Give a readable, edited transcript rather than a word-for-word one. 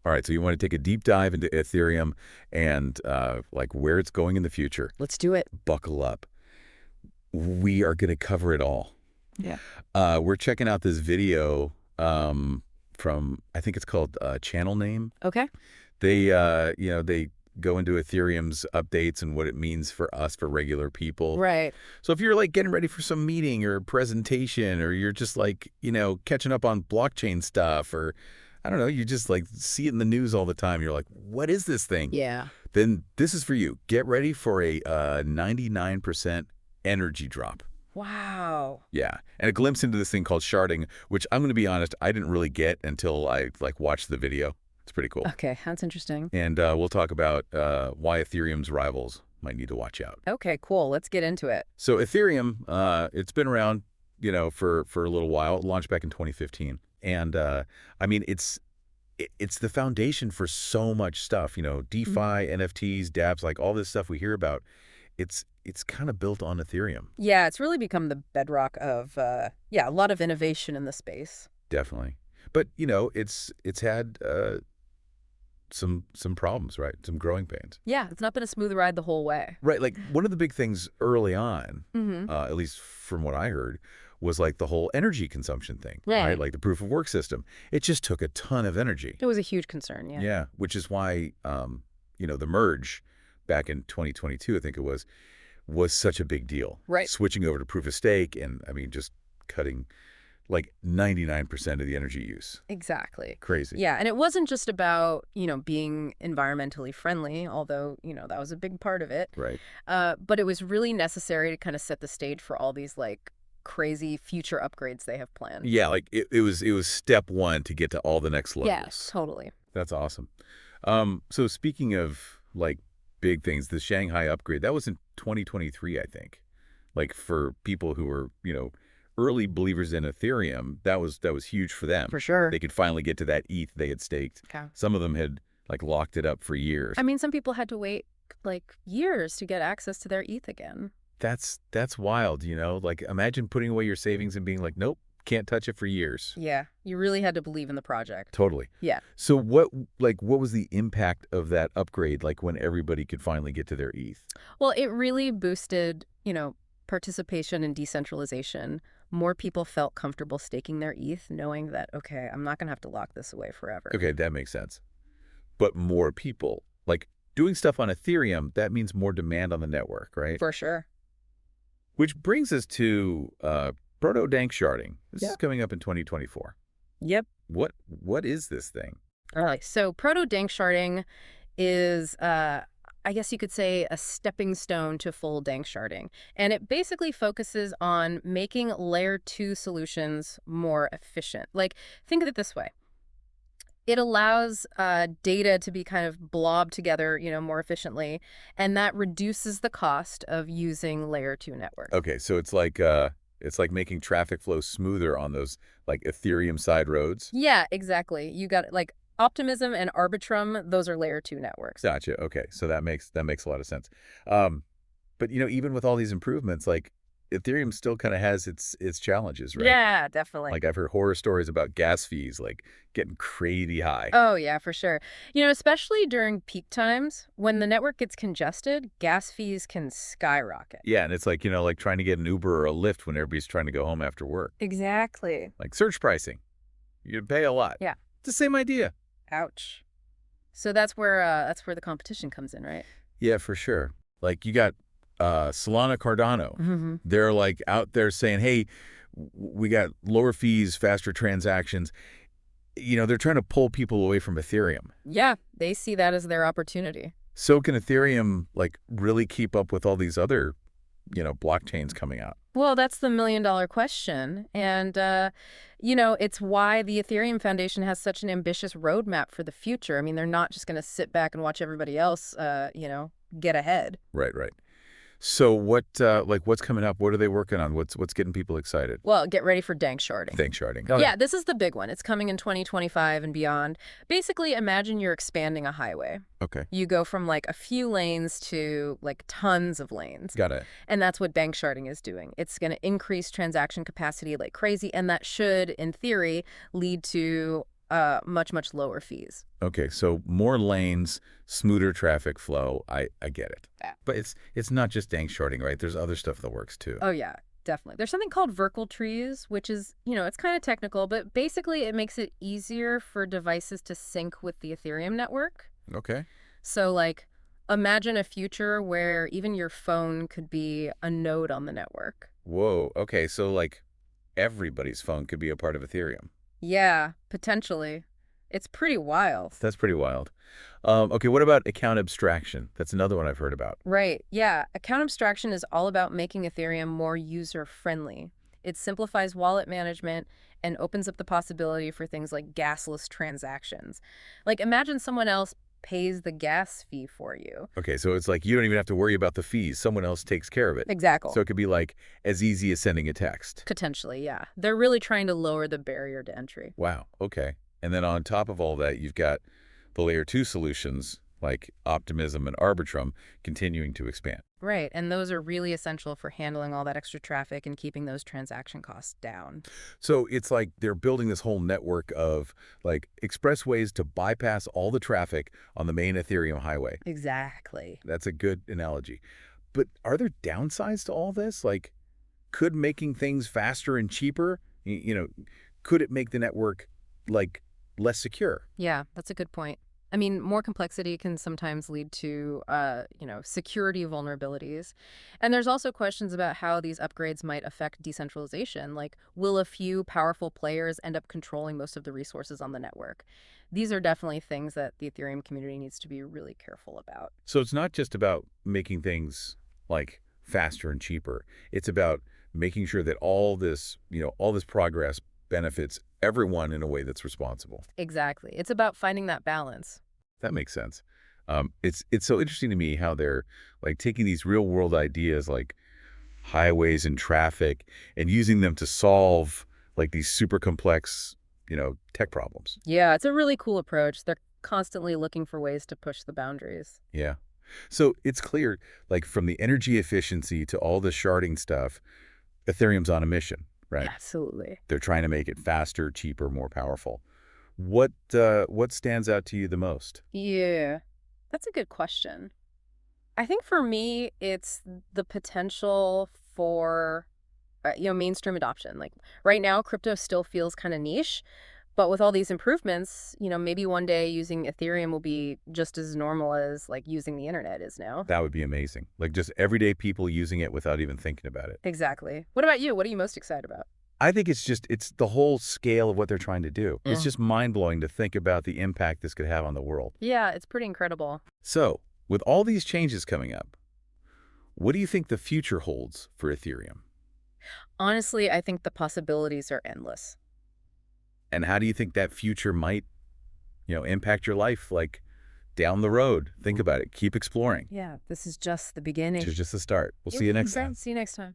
All right, so you want to take a deep dive into Ethereum and like where it's going in the future. Let's do it. Buckle up. We are going to cover it all. Yeah. We're checking out this video from, I think it's called Channel Name. Okay. They, they go into Ethereum's updates and what it means for us, for regular people. Right. So if you're like getting ready for some meeting or presentation, or you're just like, catching up on blockchain stuff, or I don't know, you just like see it in the news all the time. You're like, what is this thing? Yeah. Then this is for you. Get ready for a 99% energy drop. Wow. Yeah. And a glimpse into this thing called sharding, which I'm going to be honest, I didn't really get until I like watched the video. It's pretty cool. Okay, that's interesting. And we'll talk about why Ethereum's rivals might need to watch out. Okay, cool. Let's get into it. So Ethereum, it's been around, for a little while. It launched back in 2015. And I mean, it's the foundation for so much stuff, DeFi, NFTs, dApps, like all this stuff we hear about. It's kind of built on Ethereum. Yeah, it's really become the bedrock of, a lot of innovation in the space. Definitely. But, it's had some problems, right? Some growing pains. Yeah, it's not been a smooth ride the whole way. Right. Like one of the big things early on, at least from what I heard, was like the whole energy consumption thing, right? Like the proof of work system. It just took a ton of energy. It was a huge concern, yeah. Yeah, which is why, the merge back in 2022, I think it was such a big deal. Right. Switching over to proof of stake and, I mean, just cutting like 99% of the energy use. Exactly. Crazy. Yeah, and it wasn't just about, being environmentally friendly, although, that was a big part of it. Right. But it was really necessary to kind of set the stage for all these, like, crazy future upgrades they have planned. Yeah, like it was step one to get to all the next levels. Yes, totally. That's awesome. So speaking of, like, big things, the Shanghai Upgrade, that was in 2023, I think. Like, for people who were, early believers in Ethereum, that was huge for them. For sure. They could finally get to that ETH they had staked. Okay. Some of them had like locked it up for years. I mean, some people had to wait like years to get access to their ETH again. That's wild, Like imagine putting away your savings and being like, nope, can't touch it for years. Yeah, you really had to believe in the project. Totally. Yeah. So what was the impact of that upgrade, like when everybody could finally get to their ETH? Well, it really boosted, participation and decentralization. More people felt comfortable staking their ETH, knowing that, okay, I'm not going to have to lock this away forever. Okay, that makes sense. But more people, like doing stuff on Ethereum, that means more demand on the network, right? For sure. Which brings us to Proto-Danksharding. This is coming up in 2024. Yep. What is this thing? All right. So Proto-Danksharding is, I guess you could say, a stepping stone to full Danksharding. And it basically focuses on making layer 2 solutions more efficient. Like, think of it this way. It allows data to be kind of blobbed together, more efficiently, and that reduces the cost of using layer 2 networks. Okay, so it's like making traffic flow smoother on those like Ethereum side roads. Yeah, exactly. You got like Optimism and Arbitrum; those are layer 2 networks. Gotcha. Okay, so that makes a lot of sense. But even with all these improvements, like Ethereum still kind of has its challenges, right? Yeah, definitely. Like I've heard horror stories about gas fees like getting crazy high. Oh, yeah, for sure. Especially during peak times, when the network gets congested, gas fees can skyrocket. Yeah, and it's like, like trying to get an Uber or a Lyft when everybody's trying to go home after work. Exactly. Like surge pricing. You pay a lot. Yeah. It's the same idea. Ouch. So that's where the competition comes in, right? Yeah, for sure. Like you got Solana Cardano. Mm-hmm. They're like out there saying, hey, we got lower fees, faster transactions. They're trying to pull people away from Ethereum. Yeah, they see that as their opportunity. So can Ethereum like really keep up with all these other, blockchains coming out? Well, that's the million-dollar question. And, it's why the Ethereum Foundation has such an ambitious roadmap for the future. I mean, they're not just going to sit back and watch everybody else, get ahead. Right. So what's coming up? What are they working on? What's getting people excited? Well, get ready for Danksharding. Danksharding. Oh, yeah, this is the big one. It's coming in 2025 and beyond. Basically, imagine you're expanding a highway. Okay. You go from like a few lanes to like tons of lanes. Got it. And that's what Danksharding is doing. It's going to increase transaction capacity like crazy, and that should, in theory, lead to much, much lower fees. Okay, so more lanes, smoother traffic flow. I get it. Yeah. But it's not just Danksharding, right? There's other stuff that works too. Oh, yeah, definitely. There's something called Verkle Trees, which is, it's kind of technical, but basically it makes it easier for devices to sync with the Ethereum network. Okay. So, like, imagine a future where even your phone could be a node on the network. Whoa. Okay, so like everybody's phone could be a part of Ethereum. Yeah, potentially. It's pretty wild. That's pretty wild. Okay, what about account abstraction? That's another one I've heard about. Right. Yeah. Account abstraction is all about making Ethereum more user-friendly. It simplifies wallet management and opens up the possibility for things like gasless transactions. Like, imagine someone else pays the gas fee for you. Okay, so it's like you don't even have to worry about the fees. Someone else takes care of it. Exactly. So it could be like as easy as sending a text. Potentially, yeah. They're really trying to lower the barrier to entry. Wow, okay. And then on top of all that, you've got the layer 2 solutions like Optimism and Arbitrum continuing to expand. Right, and those are really essential for handling all that extra traffic and keeping those transaction costs down. So it's like they're building this whole network of like expressways to bypass all the traffic on the main Ethereum highway. Exactly. That's a good analogy. But are there downsides to all this? Like, could making things faster and cheaper, could it make the network like less secure? Yeah, that's a good point. I mean, more complexity can sometimes lead to, security vulnerabilities. And there's also questions about how these upgrades might affect decentralization. Like, will a few powerful players end up controlling most of the resources on the network? These are definitely things that the Ethereum community needs to be really careful about. So it's not just about making things like faster and cheaper. It's about making sure that all this progress benefits everyone in a way that's responsible. Exactly. It's about finding that balance. That makes sense. It's so interesting to me how they're like taking these real world ideas like highways and traffic and using them to solve like these super complex, tech problems. Yeah, it's a really cool approach. They're constantly looking for ways to push the boundaries. Yeah. So it's clear, like from the energy efficiency to all the sharding stuff, Ethereum's on a mission, right? Absolutely. They're trying to make it faster, cheaper, more powerful. What stands out to you the most? Yeah, that's a good question. I think for me, it's the potential for, mainstream adoption. Like right now, crypto still feels kind of niche, but with all these improvements, maybe one day using Ethereum will be just as normal as like using the internet is now. That would be amazing. Like just everyday people using it without even thinking about it. Exactly. What about you? What are you most excited about? I think it's the whole scale of what they're trying to do. It's just mind-blowing to think about the impact this could have on the world. Yeah, it's pretty incredible. So, with all these changes coming up, what do you think the future holds for Ethereum? Honestly, I think the possibilities are endless. And how do you think that future might, impact your life like down the road? Think about it. Keep exploring. Yeah, this is just the beginning. It's just the start. We'll see you next time. See you next time.